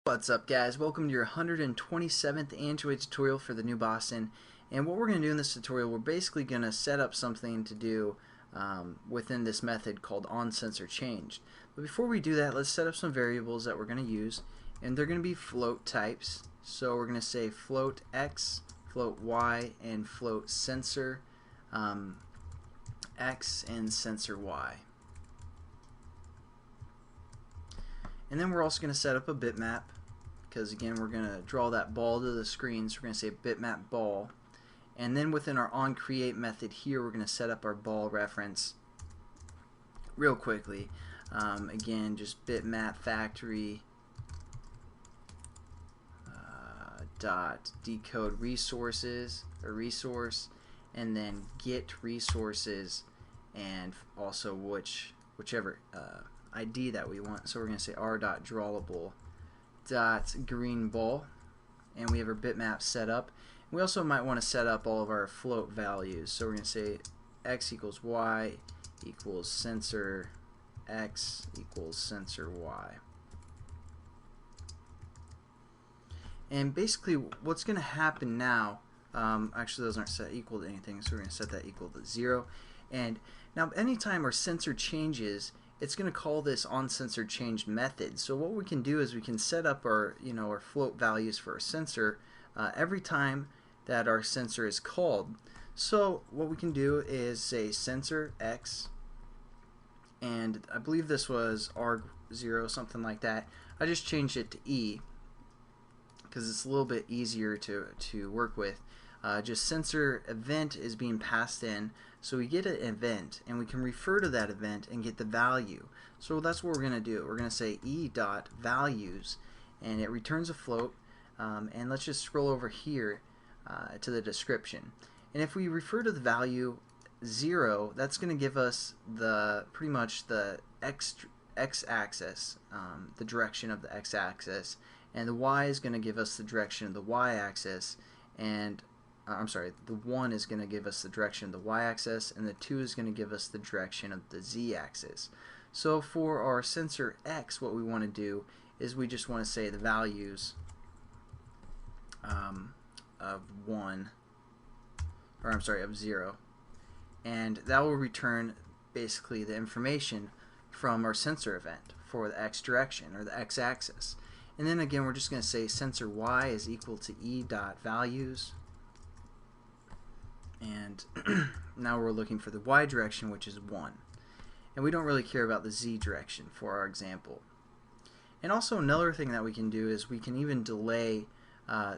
What's up, guys? Welcome to your 127th Android tutorial for the new Boston. And what we're going to do in this tutorial, we're basically going to set up something to do within this method called OnSensorChanged. But before we do that, let's set up some variables that we're going to use, and they're going to be float types. So we're going to say float x, float y, and float sensor x and sensor y. And then we're also going to set up a bitmap, because again we're going to draw that ball to the screen, so we're going to say bitmap ball. And then within our onCreate method here, we're going to set up our ball reference real quickly. Again, just bitmap factory dot decode resources, or resource, and then get resources, and also whichever ID that we want. So we're going to say r.drawable dot green ball, and we have our bitmap set up. We also might want to set up all of our float values. So we're going to say x equals y equals sensor x equals sensor y. And basically what's going to happen now, actually those aren't set equal to anything, so we're going to set that equal to 0. And now anytime our sensor changes, it's going to call this OnSensorChanged method. So what we can do is we can set up our our float values for our sensor every time that our sensor is called. So what we can do is say sensor x, and I believe this was R0, something like that. I just changed it to E because it's a little bit easier to work with. Just sensor event is being passed in, so we get an event and we can refer to that event and get the value. So that's what we're going to do. We're going to say e.values, and it returns a float. And let's just scroll over here to the description. And if we refer to the value 0, that's going to give us pretty much the x-axis, the direction of the x-axis, and the y is going to give us the direction of the y-axis, and I'm sorry, the 1 is going to give us the direction of the y-axis, and the 2 is going to give us the direction of the z-axis. So for our sensor x, what we want to do is we just want to say the values of 1, or I'm sorry, of 0, and that will return basically the information from our sensor event for the x direction, or the x-axis. And then again we're just going to say sensor y is equal to e.values, and now we're looking for the y direction, which is 1, and we don't really care about the z direction for our example. And also another thing that we can do is we can even delay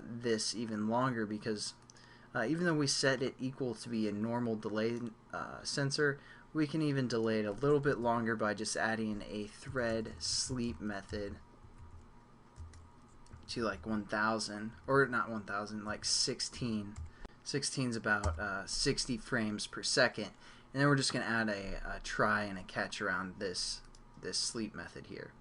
this even longer, because even though we set it equal to be a normal delay sensor, we can even delay it a little bit longer by just adding a thread sleep method to like 1000, or not 1000, like 16. 16 is about 60 frames per second, and then we're just going to add a try and a catch around this sleep method here.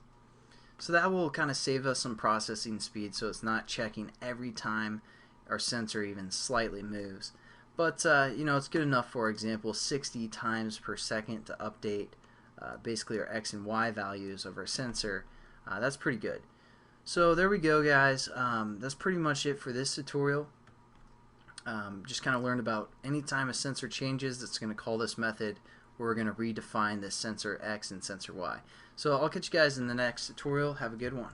So that will kind of save us some processing speed, so it's not checking every time our sensor even slightly moves. But it's good enough. For example, 60 times per second to update basically our x and y values of our sensor. That's pretty good. So there we go, guys. That's pretty much it for this tutorial. Just kind of learned about anytime a sensor changes, it's going to call this method. We're going to redefine this sensor x and sensor y. So I'll catch you guys in the next tutorial. Have a good one.